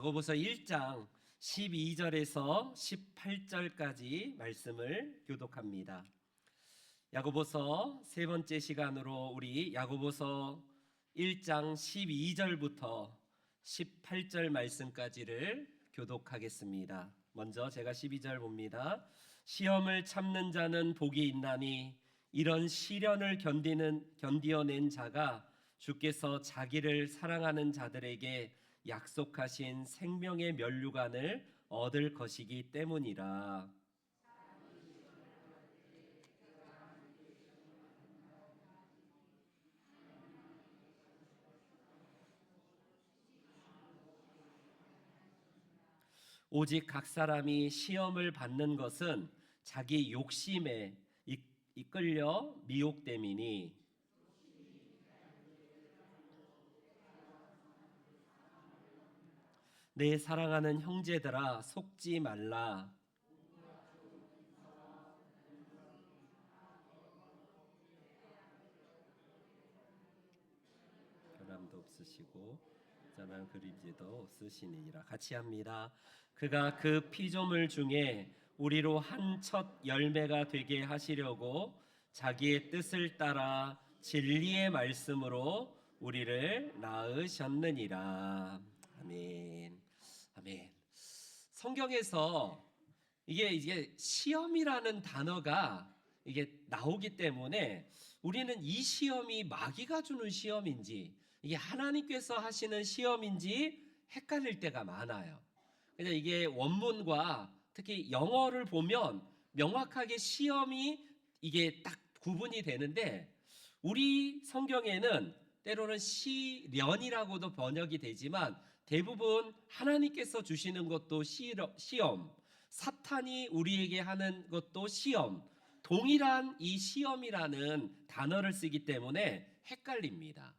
야고보서 1장 12절에서 18절까지 말씀을 교독합니다. 야고보서 세 번째 시간으로 우리 야고보서 1장 12절부터 18절 말씀까지를 교독하겠습니다. 먼저 제가 12절 봅니다. 시험을 참는 자는 복이 있나니 이런 시련을 견디어낸 자가 주께서 자기를 사랑하는 자들에게 약속하신 생명의 면류관을 얻을 것이기 때문이라. 오직 각 사람이 시험을 받는 것은 자기 욕심에 이끌려 미혹됨이니 내 사랑하는 형제들아 속지 말라. 결함도 없으시고 자만 그림지도 없으시니라. 같이 합니다. 그가 그 피조물 중에 우리로 한 첫 열매가 되게 하시려고 자기의 뜻을 따라 진리의 말씀으로 우리를 낳으셨느니라. 아멘. 아멘. 성경에서 이게 시험이라는 단어가 이게 나오기 때문에 우리는 이 시험이 마귀가 주는 시험인지 이게 하나님께서 하시는 시험인지 헷갈릴 때가 많아요. 그래서 이게 원문과 특히 영어를 보면 명확하게 시험이 이게 딱 구분이 되는데 우리 성경에는 때로는 시련이라고도 번역이 되지만 대부분 하나님께서 주시는 것도 시험, 사탄이 우리에게 하는 것도 시험, 동일한 이 시험이라는 단어를 쓰기 때문에 헷갈립니다.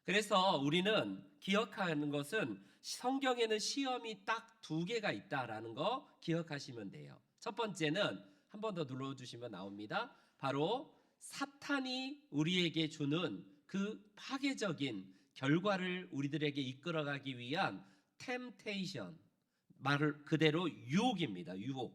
그래서 우리는 기억하는 것은 성경에는 시험이 딱 두 개가 있다라는 거 기억하시면 돼요. 첫 번째는 한 번 더 눌러주시면 나옵니다. 바로 사탄이 우리에게 주는 그 파괴적인 결과를 우리들에게 이끌어가기 위한 temptation, 말을 그대로 유혹입니다. 유혹.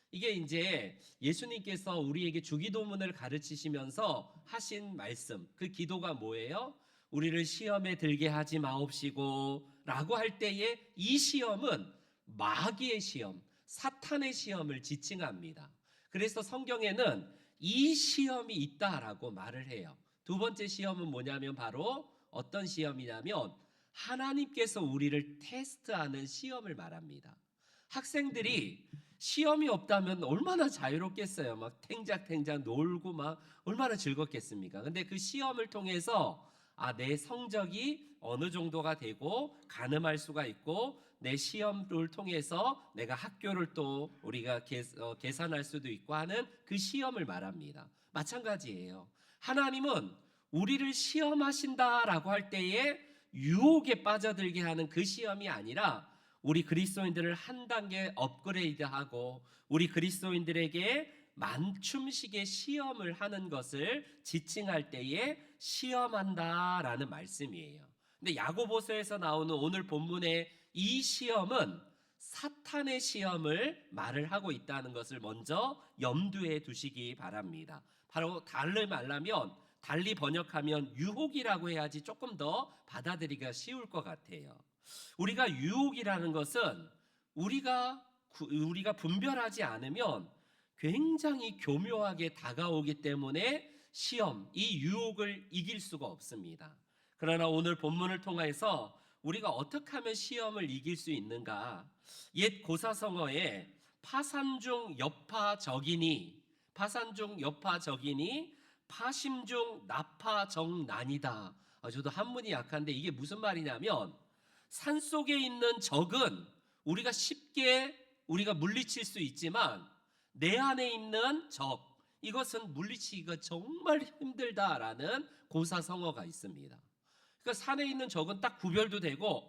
이게 이제 예수님께서 우리에게 주기도문을 가르치시면서 하신 말씀, 그 기도가 뭐예요? 우리를 시험에 들게 하지 마옵시고 라고 할 때에 이 시험은 마귀의 시험, 사탄의 시험을 지칭합니다. 그래서 성경에는 이 시험이 있다라고 말을 해요. 두 번째 시험은 뭐냐면 바로 어떤 시험이냐면 하나님께서 우리를 테스트하는 시험을 말합니다. 학생들이 시험이 없다면 얼마나 자유롭겠어요. 막 탱작탱작 놀고 막 얼마나 즐겁겠습니까? 근데 그 시험을 통해서 내 성적이 어느 정도가 되고 가늠할 수가 있고 내 시험을 통해서 내가 학교를 또 우리가 계산할 수도 있고 하는 그 시험을 말합니다. 마찬가지예요. 하나님은 우리를 시험하신다라고 할 때에 유혹에 빠져들게 하는 그 시험이 아니라 우리 그리스도인들을 한 단계 업그레이드하고 우리 그리스도인들에게 맞춤식의 시험을 하는 것을 지칭할 때에 시험한다라는 말씀이에요. 근데 야고보서에서 나오는 오늘 본문의 이 시험은 사탄의 시험을 말을 하고 있다는 것을 먼저 염두에 두시기 바랍니다. 바로 달리 번역하면 유혹이라고 해야지 조금 더 받아들이기가 쉬울 것 같아요. 우리가 유혹이라는 것은 우리가 분별하지 않으면 굉장히 교묘하게 다가오기 때문에 시험, 이 유혹을 이길 수가 없습니다. 그러나 오늘 본문을 통해서 우리가 어떻게 하면 시험을 이길 수 있는가? 옛 고사성어에 파산중 여파적이니 파심중 나파정난이다. 저도 한문이 약한데 이게 무슨 말이냐면 산속에 있는 적은 우리가 쉽게 물리칠 수 있지만 내 안에 있는 적, 이것은 물리치기가 정말 힘들다라는 고사성어가 있습니다. 그러니까 산에 있는 적은 딱 구별도 되고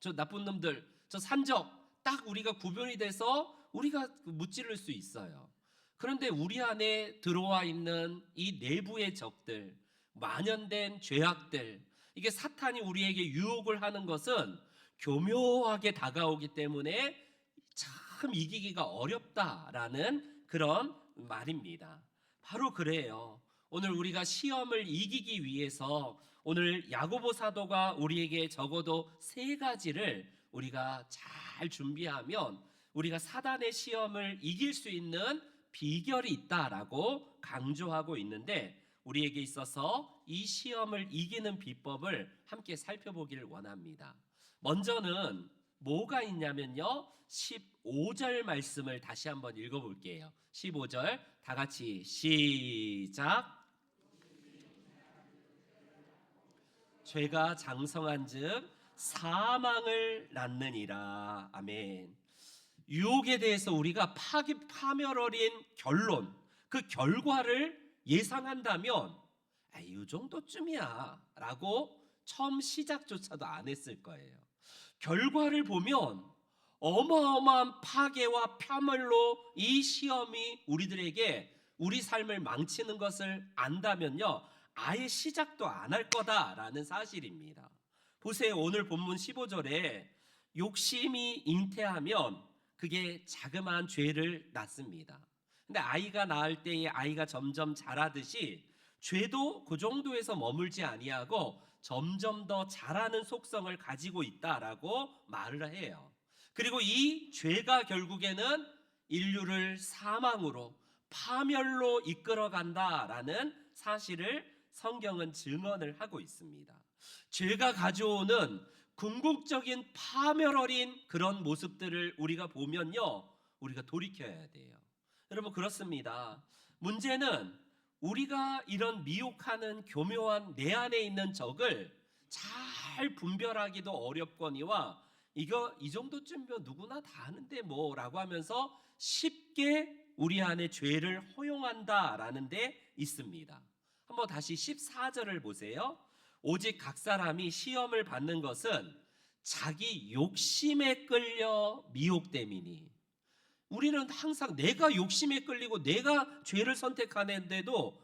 저 나쁜 놈들, 저 산적 딱 우리가 구별이 돼서 우리가 무찌를 수 있어요. 그런데 우리 안에 들어와 있는 이 내부의 적들, 만연된 죄악들, 이게 사탄이 우리에게 유혹을 하는 것은 교묘하게 다가오기 때문에 참 이기기가 어렵다라는 그런 말입니다. 바로 그래요. 오늘 우리가 시험을 이기기 위해서 오늘 야고보 사도가 우리에게 적어도 세 가지를 우리가 잘 준비하면 우리가 사단의 시험을 이길 수 있는 비결이 있다라고 강조하고 있는데, 우리에게 있어서 이 시험을 이기는 비법을 함께 살펴보기를 원합니다. 먼저는 뭐가 있냐면요, 15절 말씀을 다시 한번 읽어볼게요. 15절 다 같이 시작. 죄가 장성한즉 사망을 낳느니라. 아멘. 유혹에 대해서 우리가 파멸어린 결론, 그 결과를 예상한다면 이 정도쯤이야 라고 처음 시작조차도 안 했을 거예요. 결과를 보면 어마어마한 파괴와 파멸로 이 시험이 우리들에게 우리 삶을 망치는 것을 안다면요, 아예 시작도 안 할 거다라는 사실입니다. 보세요. 오늘 본문 15절에 욕심이 잉태하면 그게 자그마한 죄를 낳습니다. 근데 아이가 낳을 때에 아이가 점점 자라듯이 죄도 그 정도에서 머물지 아니하고 점점 더 자라는 속성을 가지고 있다라고 말을 해요. 그리고 이 죄가 결국에는 인류를 사망으로, 파멸로 이끌어간다라는 사실을 성경은 증언을 하고 있습니다. 죄가 가져오는 궁극적인 파멸어린 그런 모습들을 우리가 보면요, 우리가 돌이켜야 돼요. 여러분, 그렇습니다. 문제는 우리가 이런 미혹하는 교묘한 내 안에 있는 적을 잘 분별하기도 어렵거니와 이 정도쯤이면 누구나 다 하는데 뭐라고 하면서 쉽게 우리 안에 죄를 허용한다라는 데 있습니다. 한번 다시 14절을 보세요. 오직 각 사람이 시험을 받는 것은 자기 욕심에 끌려 미혹됨이니. 우리는 항상 내가 욕심에 끌리고 내가 죄를 선택하는데도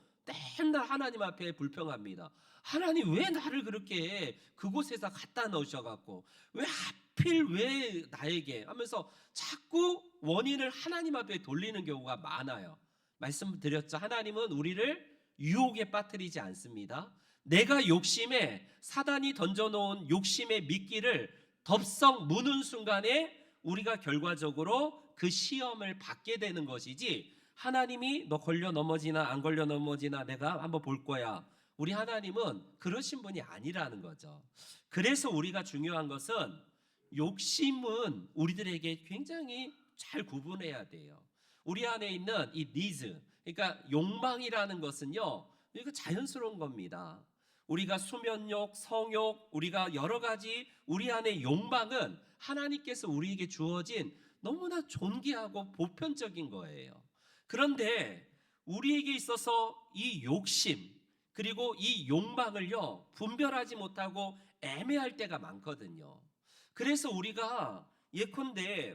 맨날 하나님 앞에 불평합니다. 하나님 왜 나를 그렇게 그곳에서 갖다 넣으셔갖고 왜 하필 왜 나에게 하면서 자꾸 원인을 하나님 앞에 돌리는 경우가 많아요. 말씀드렸죠. 하나님은 우리를 유혹에 빠뜨리지 않습니다. 내가 욕심에, 사단이 던져놓은 욕심의 미끼를 덥석 무는 순간에 우리가 결과적으로 그 시험을 받게 되는 것이지, 하나님이 너 걸려 넘어지나 안 걸려 넘어지나 내가 한번 볼 거야, 우리 하나님은 그러신 분이 아니라는 거죠. 그래서 우리가 중요한 것은 욕심은 우리들에게 굉장히 잘 구분해야 돼요. 우리 안에 있는 이 니즈, 그러니까 욕망이라는 것은요, 이거 자연스러운 겁니다. 우리가 수면욕, 성욕, 우리가 여러 가지 우리 안에 욕망은 하나님께서 우리에게 주어진 너무나 존귀하고 보편적인 거예요. 그런데 우리에게 있어서 이 욕심 그리고 이 욕망을요, 분별하지 못하고 애매할 때가 많거든요. 그래서 우리가 예컨대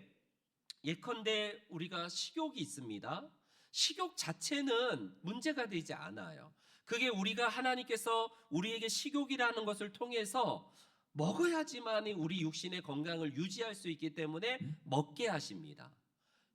우리가 식욕이 있습니다. 식욕 자체는 문제가 되지 않아요. 그게 우리가 하나님께서 우리에게 식욕이라는 것을 통해서 먹어야지만 우리 육신의 건강을 유지할 수 있기 때문에 먹게 하십니다.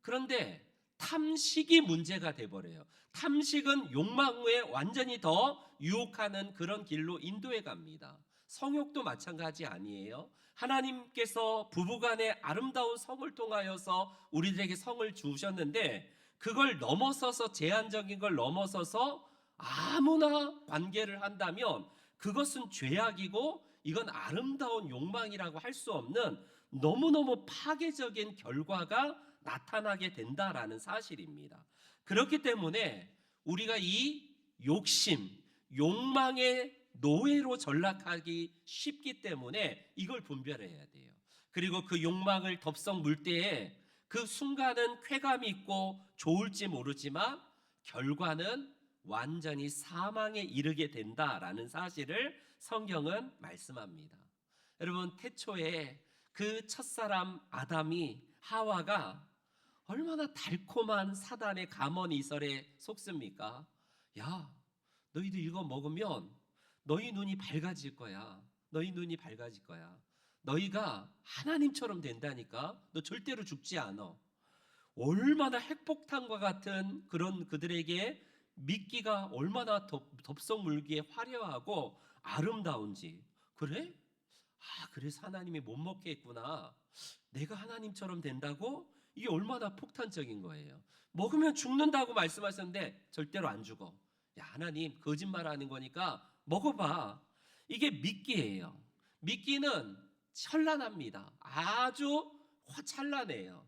그런데 탐식이 문제가 돼버려요. 탐식은 욕망 후에 완전히 더 유혹하는 그런 길로 인도해 갑니다. 성욕도 마찬가지 아니에요. 하나님께서 부부간의 아름다운 성을 통하여서 우리들에게 성을 주셨는데 그걸 넘어서서, 제한적인 걸 넘어서서 아무나 관계를 한다면 그것은 죄악이고 이건 아름다운 욕망이라고 할 수 없는 너무너무 파괴적인 결과가 나타나게 된다라는 사실입니다. 그렇기 때문에 우리가 이 욕심, 욕망의 노예로 전락하기 쉽기 때문에 이걸 분별해야 돼요. 그리고 그 욕망을 덥석 물 때에 그 순간은 쾌감이 있고 좋을지 모르지만 결과는 완전히 사망에 이르게 된다라는 사실을 성경은 말씀합니다. 여러분, 태초에 그 첫사람 아담이, 하와가 얼마나 달콤한 사단의 감언 이설에 속습니까? 야, 너희도 이거 먹으면 너희 눈이 밝아질 거야. 너희 눈이 밝아질 거야. 너희가 하나님처럼 된다니까. 너 절대로 죽지 않아. 얼마나 핵폭탄과 같은 그런 그들에게 미끼가 얼마나 덥석물기에 화려하고 아름다운지. 그래? 그래서 하나님이 못 먹겠구나. 내가 하나님처럼 된다고? 이게 얼마나 폭탄적인 거예요. 먹으면 죽는다고 말씀하셨는데 절대로 안 죽어. 야, 하나님 거짓말하는 거니까 먹어봐. 이게 미끼예요. 미끼는 현란합니다. 아주 찬란해요.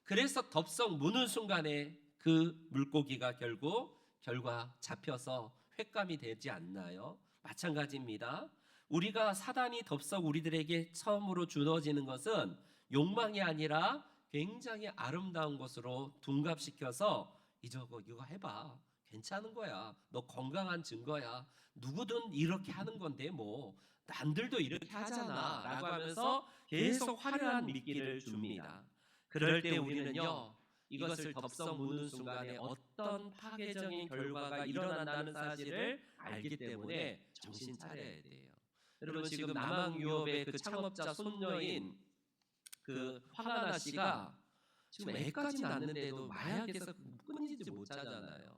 그래서 덥석 무는 순간에 그 물고기가 결과 잡혀서 횟감이 되지 않나요? 마찬가지입니다. 우리가 사단이 덥석 우리들에게 처음으로 주어지는 것은 욕망이 아니라 굉장히 아름다운 것으로 둔갑시켜서 이거 해봐. 괜찮은 거야. 너 건강한 증거야. 누구든 이렇게 하는 건데 뭐 남들도 이렇게 하잖아 라고 하면서 계속 화려한 미끼를 줍니다. 그럴 때 우리는요, 이것을 덥석 무는 순간에 어떤 파괴적인 결과가 일어난다는 사실을 알기 때문에 정신 차려야 돼요. 여러분, 지금 남항유업의 그 창업자 손녀인 그 황하나 씨가 지금 애까지 낳는데도 마약에서 끊이지 못하잖아요.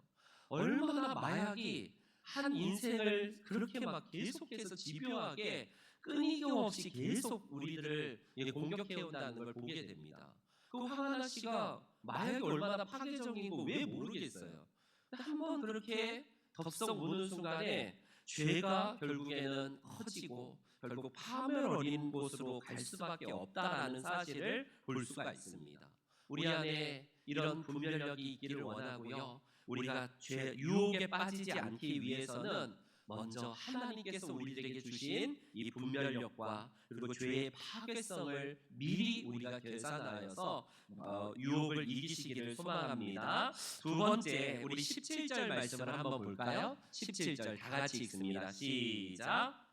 얼마나 마약이 한 인생을 그렇게 막 계속해서 집요하게 끊임없이 계속 우리들을 공격해 온다는 걸 보게 됩니다. 그 황하나 씨가 마약이 얼마나 파괴적인 거 왜 모르겠어요. 한번 그렇게 덥석 무는 순간에 죄가 결국에는 커지고 결국 파멸 어린 곳으로 갈 수밖에 없다라는 사실을 볼 수가 있습니다. 우리 안에 이런 분별력이 있기를 원하고요. 우리가 죄 유혹에 빠지지 않기 위해서는 먼저 하나님께서 우리들에게 주신 이 분별력과 그리고 죄의 파괴성을 미리 우리가 계산하여서 유혹을 이기시기를 소망합니다. 두 번째, 우리 17절 말씀을 한번 볼까요? 17절 다 같이 읽습니다. 시작.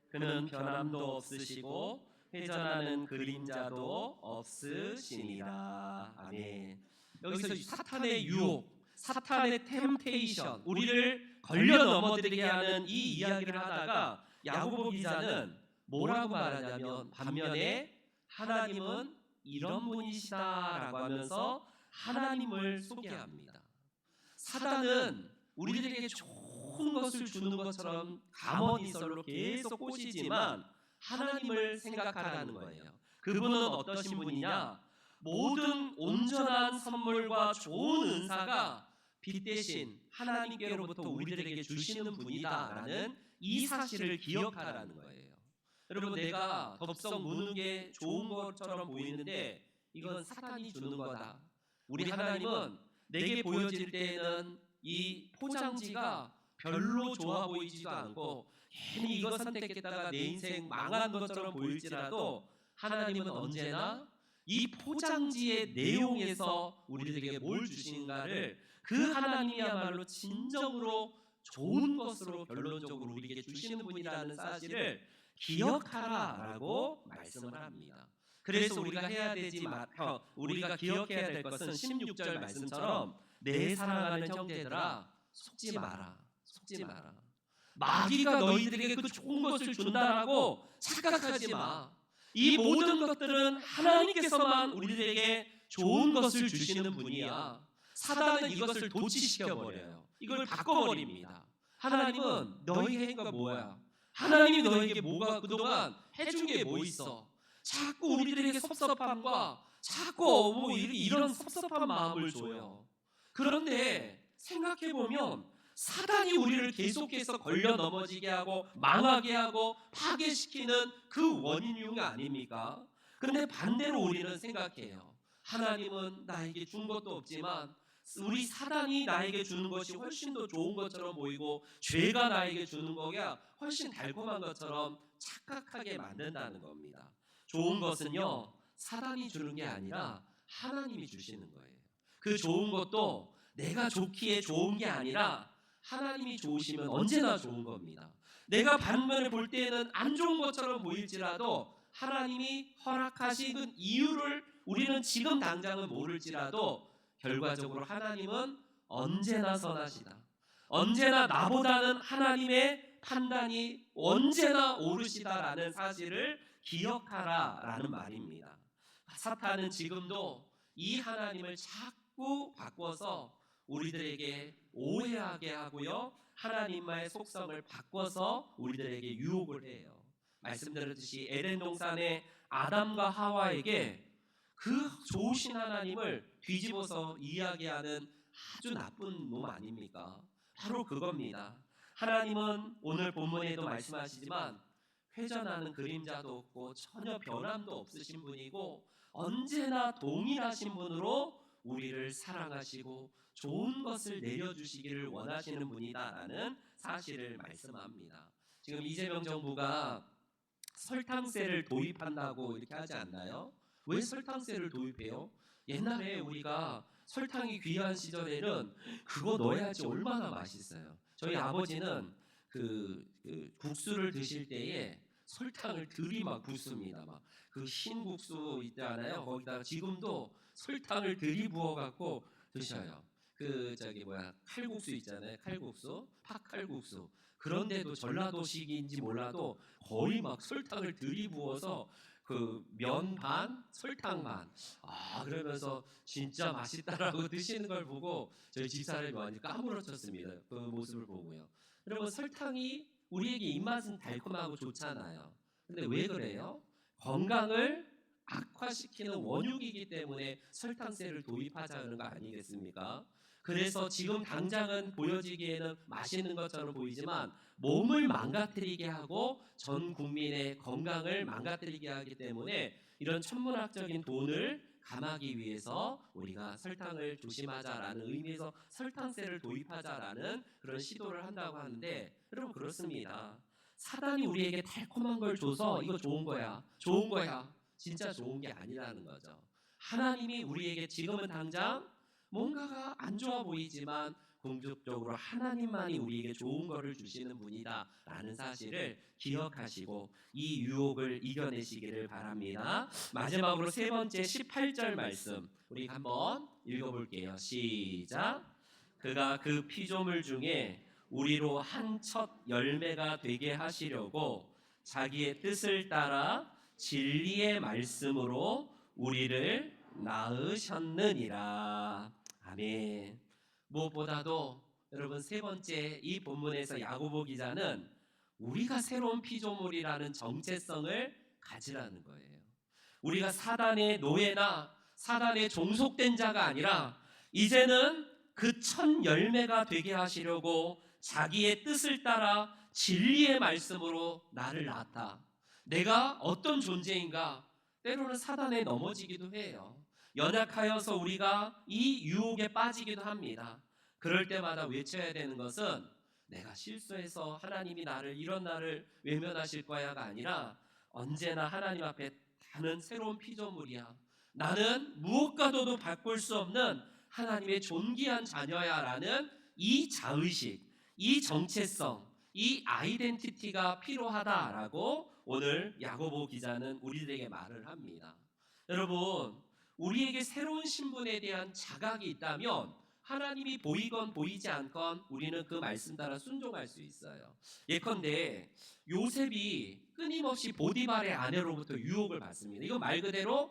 그는 변함도 없으시고 회전하는 그림자도 없으시니라. 아멘. 여기서 사탄의 유혹, 사탄의 템테이션, 우리를 걸려 넘어들게 하는 이 이야기를 하다가 야고보 기자는 뭐라고 말하냐면 반면에 하나님은 이런 분이시다라고 하면서 하나님을 소개합니다. 사단은 우리들에게 좋은 것을 주는 것처럼 가머니설로 계속 꼬시지만 하나님을 생각하라는 거예요. 그분은 어떠신 분이냐? 모든 온전한 선물과 좋은 은사가 빛 대신 하나님께로부터 우리들에게 주시는 분이다라는 이 사실을 기억하라는 거예요. 여러분, 내가 덥석 무는 게 좋은 것처럼 보이는데 이건 사탄이 주는 거다. 우리 하나님은 내게 보여질 때에는 이 포장지가 별로 좋아 보이지도 않고 괜히 이거 선택했다가 내 인생 망한 것처럼 보일지라도 하나님은 언제나 이 포장지의 내용에서 우리들에게 뭘 주시는가를 그 하나님이야말로 진정으로 좋은 것으로 결론적으로 우리에게 주시는 분이라는 사실을 기억하라라고 말씀을 합니다. 그래서 우리가 우리가 기억해야 될 것은 16절 말씀처럼 내 사랑하는 형제들아 속지 마라. 속지 마라. 마귀가 너희들에게 그 좋은 것을 준다라고 착각하지 마. 이 모든 것들은 하나님께서만 우리들에게 좋은 것을 주시는 분이야. 사단은 이것을 도치시켜버려요. 이걸 바꿔버립니다. 하나님은 너희에게 한 거 뭐야? 하나님이 너희에게 뭐가 그동안 해준 게 뭐 있어? 자꾸 우리들에게 섭섭함과 자꾸 뭐 이런 섭섭한 마음을 줘요. 그런데 생각해보면 사단이 우리를 계속해서 걸려 넘어지게 하고 망하게 하고 파괴시키는 그 원인이 아닙니까? 그런데 반대로 우리는 생각해요. 하나님은 나에게 준 것도 없지만 우리 사단이 나에게 주는 것이 훨씬 더 좋은 것처럼 보이고 죄가 나에게 주는 거가 훨씬 달콤한 것처럼 착각하게 만든다는 겁니다. 좋은 것은요, 사단이 주는 게 아니라 하나님이 주시는 거예요. 그 좋은 것도 내가 좋기에 좋은 게 아니라 하나님이 좋으시면 언제나 좋은 겁니다. 내가 반면에 볼 때는 안 좋은 것처럼 보일지라도 하나님이 허락하신 이유를 우리는 지금 당장은 모를지라도 결과적으로 하나님은 언제나 선하시다. 언제나 나보다는 하나님의 판단이 언제나 옳으시다라는 사실을 기억하라라는 말입니다. 사탄은 지금도 이 하나님을 자꾸 바꿔서 우리들에게 오해하게 하고요, 하나님과의 속성을 바꿔서 우리들에게 유혹을 해요. 말씀드렸듯이 에덴 동산의 아담과 하와에게 그 좋으신 하나님을 뒤집어서 이야기하는 아주 나쁜 놈 아닙니까? 바로 그겁니다. 하나님은 오늘 본문에도 말씀하시지만 회전하는 그림자도 없고 전혀 변함도 없으신 분이고 언제나 동일하신 분으로 우리를 사랑하시고 좋은 것을 내려주시기를 원하시는 분이다라는 사실을 말씀합니다. 지금 이재명 정부가 설탕세를 도입한다고 이렇게 하지 않나요? 왜 설탕세를 도입해요? 옛날에 우리가 설탕이 귀한 시절에는 그거 넣어야지 얼마나 맛있어요. 저희 아버지는 그 국수를 드실 때에 설탕을 들이막 붓습니다. 막 그 흰 국수 있잖아요. 거기다가 지금도 설탕을 들이부어 갖고 드셔요. 그 저기 뭐야 칼국수 있잖아요. 칼국수, 팥칼국수. 그런데도 전라도식인지 몰라도 거의 막 설탕을 들이부어서 그 면 반, 설탕 반. 그러면서 진짜 맛있다라고 드시는 걸 보고 저희 집사람이 완전 까무러쳤습니다. 그 모습을 보고요. 여러분 설탕이 우리에게 입맛은 달콤하고 좋잖아요. 근데 왜 그래요? 건강을 악화시키는 원흉이기 때문에 설탕세를 도입하자는 거 아니겠습니까? 그래서 지금 당장은 보여지기에는 맛있는 것처럼 보이지만 몸을 망가뜨리게 하고 전 국민의 건강을 망가뜨리게 하기 때문에 이런 천문학적인 돈을 감하기 위해서 우리가 설탕을 조심하자라는 의미에서 설탕세를 도입하자라는 그런 시도를 한다고 하는데, 여러분 그렇습니다. 사단이 우리에게 달콤한 걸 줘서 이거 좋은 거야, 좋은 거야, 진짜 좋은 게 아니라는 거죠. 하나님이 우리에게 지금은 당장 뭔가가 안 좋아 보이지만 궁극적으로 하나님만이 우리에게 좋은 것을 주시는 분이다라는 사실을 기억하시고 이 유혹을 이겨내시기를 바랍니다. 마지막으로 세 번째 18절 말씀 우리 한번 읽어볼게요. 시작. 그가 그 피조물 중에 우리로 한 첫 열매가 되게 하시려고 자기의 뜻을 따라 진리의 말씀으로 우리를 낳으셨느니라. 아멘. 무엇보다도 여러분 세 번째 이 본문에서 야고보 기자는 우리가 새로운 피조물이라는 정체성을 가지라는 거예요. 우리가 사단의 노예나 사단의 종속된 자가 아니라 이제는 그 첫 열매가 되게 하시려고 자기의 뜻을 따라 진리의 말씀으로 나를 낳았다. 내가 어떤 존재인가? 때로는 사단에 넘어지기도 해요. 연약하여서 우리가 이 유혹에 빠지기도 합니다. 그럴 때마다 외쳐야 되는 것은 내가 실수해서 하나님이 이런 나를 외면하실 거야가 아니라 언제나 하나님 앞에 나는 새로운 피조물이야. 나는 무엇과도 바꿀 수 없는 하나님의 존귀한 자녀야라는 이 자의식, 이 정체성, 이 아이덴티티가 필요하다라고 오늘 야고보 기자는 우리들에게 말을 합니다. 여러분, 우리에게 새로운 신분에 대한 자각이 있다면 하나님이 보이건 보이지 않건 우리는 그 말씀 따라 순종할 수 있어요. 예컨대 요셉이 끊임없이 보디발의 아내로부터 유혹을 받습니다. 이거 말 그대로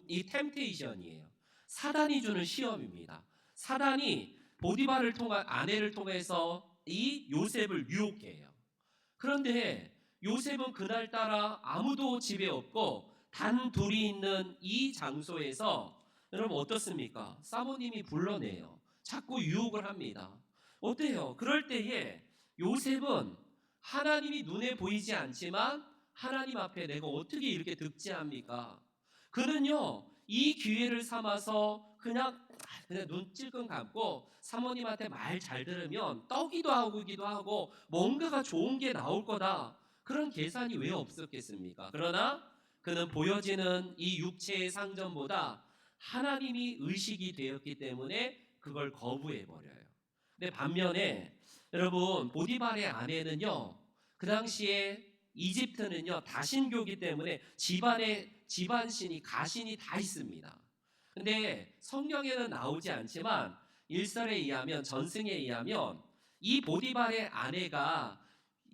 이 템테이션이에요. 사단이 주는 시험입니다. 사단이 보디발을 통한 아내를 통해서 이 요셉을 유혹해요. 그런데 요셉은 그날따라 아무도 집에 없고 단 둘이 있는 이 장소에서 여러분 어떻습니까? 사모님이 불러내요. 자꾸 유혹을 합니다. 어때요? 그럴 때에 요셉은 하나님이 눈에 보이지 않지만 하나님 앞에 내가 어떻게 이렇게 득지합니까? 그는요 이 기회를 삼아서 그냥 눈 찔끔 감고 사모님한테 말 잘 들으면 떡이도 하기도 하고 뭔가가 좋은 게 나올 거다. 그런 계산이 왜 없었겠습니까? 그러나 그는 보여지는 이 육체의 상전보다 하나님이 의식이 되었기 때문에 그걸 거부해 버려요. 근데 반면에 여러분 보디발의 아내는요 그 당시에 이집트는요 다신교기 때문에 집안신이 가신이 다 있습니다. 근데 성경에는 나오지 않지만 일설에 의하면 전승에 의하면 이 보디발의 아내가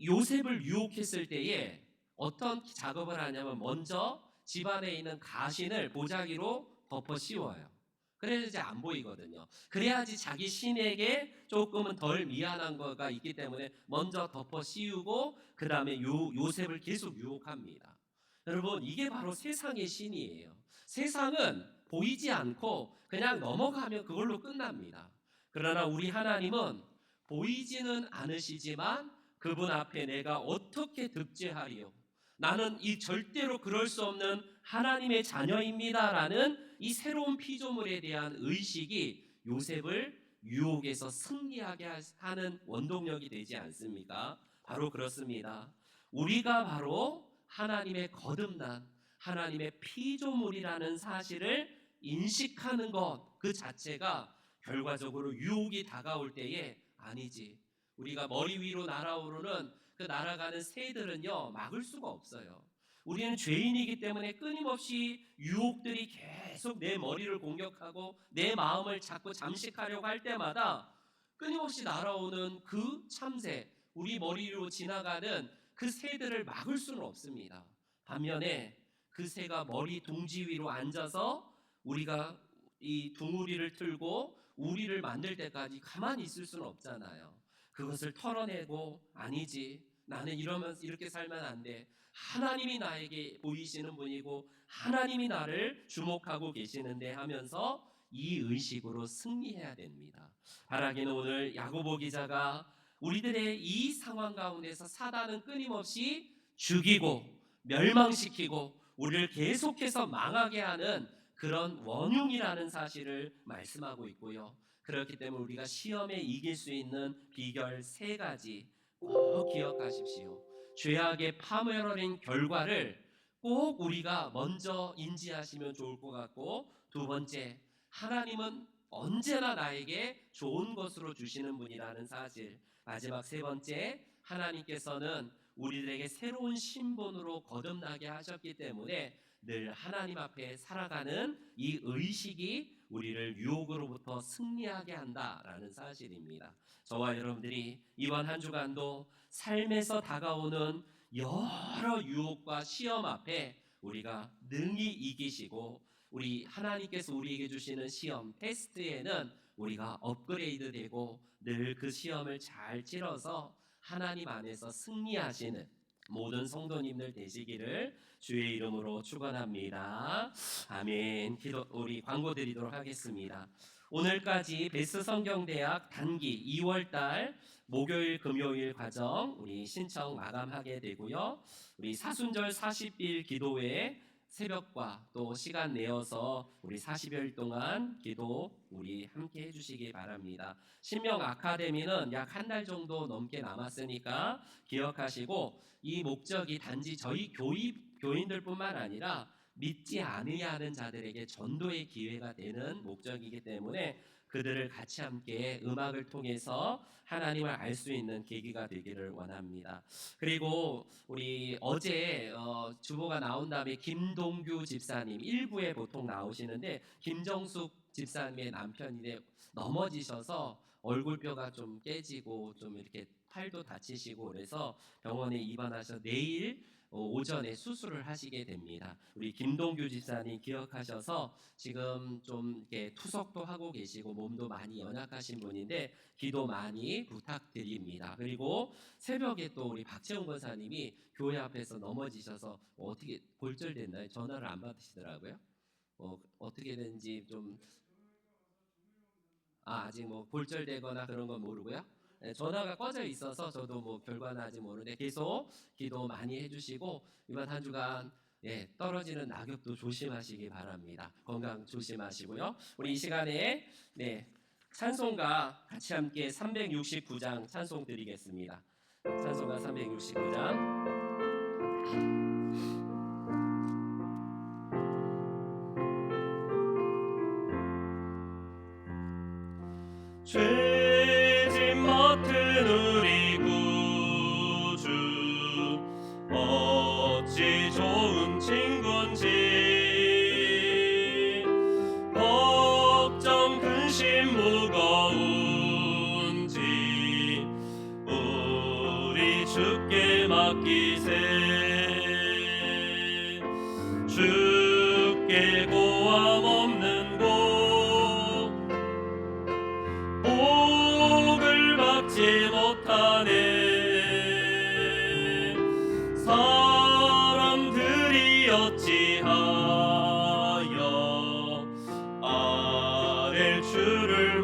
요셉을 유혹했을 때에 어떤 작업을 하냐면 먼저 집안에 있는 가신을 보자기로 덮어 씌워요. 그래야 이제 안 보이거든요. 그래야지 자기 신에게 조금은 덜 미안한 거가 있기 때문에 먼저 덮어 씌우고 그 다음에 요셉을 계속 유혹합니다. 여러분, 이게 바로 세상의 신이에요. 세상은 보이지 않고 그냥 넘어가면 그걸로 끝납니다. 그러나 우리 하나님은 보이지는 않으시지만 그분 앞에 내가 어떻게 득죄하리요? 나는 이 절대로 그럴 수 없는 하나님의 자녀입니다라는 이 새로운 피조물에 대한 의식이 요셉을 유혹에서 승리하게 하는 원동력이 되지 않습니까? 바로 그렇습니다. 우리가 바로 하나님의 거듭난 하나님의 피조물이라는 사실을 인식하는 것 그 자체가 결과적으로 유혹이 다가올 때에 아니지, 우리가 머리 위로 날아오르는 그 날아가는 새들은요 막을 수가 없어요. 우리는 죄인이기 때문에 끊임없이 유혹들이 계속 내 머리를 공격하고 내 마음을 자꾸 잠식하려고 할 때마다 끊임없이 날아오는 그 참새, 우리 머리 위로 지나가는 그 새들을 막을 수는 없습니다. 반면에 그 새가 머리 둥지 위로 앉아서 우리가 이 둥우리를 틀고 우리를 만들 때까지 가만히 있을 수는 없잖아요. 그것을 털어내고 아니지, 나는 이러면서 이렇게 살면 안 돼. 하나님이 나에게 보이시는 분이고 하나님이 나를 주목하고 계시는데 하면서 이 의식으로 승리해야 됩니다. 바라기는 오늘 야고보 기자가 우리들의 이 상황 가운데서 사단은 끊임없이 죽이고 멸망시키고 우리를 계속해서 망하게 하는 그런 원흉이라는 사실을 말씀하고 있고요. 그렇기 때문에 우리가 시험에 이길 수 있는 비결 3가지 꼭 기억하십시오. 죄악의 파멸어린 결과를 꼭 우리가 먼저 인지하시면 좋을 것 같고, 두 번째, 하나님은 언제나 나에게 좋은 것으로 주시는 분이라는 사실, 마지막 3번째, 하나님께서는 우리들에게 새로운 신분으로 거듭나게 하셨기 때문에 늘 하나님 앞에 살아가는 이 의식이 우리를 유혹으로부터 승리하게 한다라는 사실입니다. 저와 여러분들이 이번 한 주간도 삶에서 다가오는 여러 유혹과 시험 앞에 우리가 능히 이기시고, 우리 하나님께서 우리에게 주시는 시험 테스트에는 우리가 업그레이드 되고 늘 그 시험을 잘 치러서 하나님 안에서 승리하시는 모든 성도님들 되시기를 주의 이름으로 축원합니다. 아멘. 우리 광고 드리도록 하겠습니다. 오늘까지 베스 성경대학 단기 2월달 목요일 금요일 과정 우리 신청 마감하게 되고요. 우리 사순절 40일 기도회 새벽과 또 시간 내어서 우리 40일 동안 기도 우리 함께 해주시기 바랍니다. 신명 아카데미는 약 한 달 정도 넘게 남았으니까 기억하시고, 이 목적이 단지 저희 교인들뿐만 아니라 믿지 아니하는 자들에게 전도의 기회가 되는 목적이기 때문에 그들을 같이 함께 음악을 통해서 하나님을 알 수 있는 계기가 되기를 원합니다. 그리고 우리 어제 주보가 나온 다음에 김동규 집사님 일부에 보통 나오시는데, 김정숙 집사님의 남편인데 넘어지셔서 얼굴뼈가 좀 깨지고 좀 이렇게 팔도 다치시고 그래서 병원에 입원하셔서 내일 오전에 수술을 하시게 됩니다. 우리 김동규 집사님 기억하셔서 지금 좀 이렇게 투석도 하고 계시고 몸도 많이 연약하신 분인데 기도 많이 부탁드립니다. 그리고 새벽에 또 우리 박채웅 권사님이 교회 앞에서 넘어지셔서 어떻게 골절됐나요? 전화를 안 받으시더라고요. 어떻게 된지 좀 아직 뭐 골절되거나 그런 건 모르고요. 전화가 꺼져 있어서 저도 뭐 결과는 아직 모르는데 계속 기도 많이 해주시고 이번 한 주간 떨어지는 낙엽도 조심하시기 바랍니다. 건강 조심하시고요. 우리 이 시간에 찬송가 같이 함께 369장 찬송 드리겠습니다. 찬송가 369장. 죄짐 맡은 우리 구주 어찌 좋은 친구인지, 걱정 근심 무거운지 맡기세. 주께 고함 없는 곳 복을 받지 못하네. 사람들이 어찌하여 아랠 줄을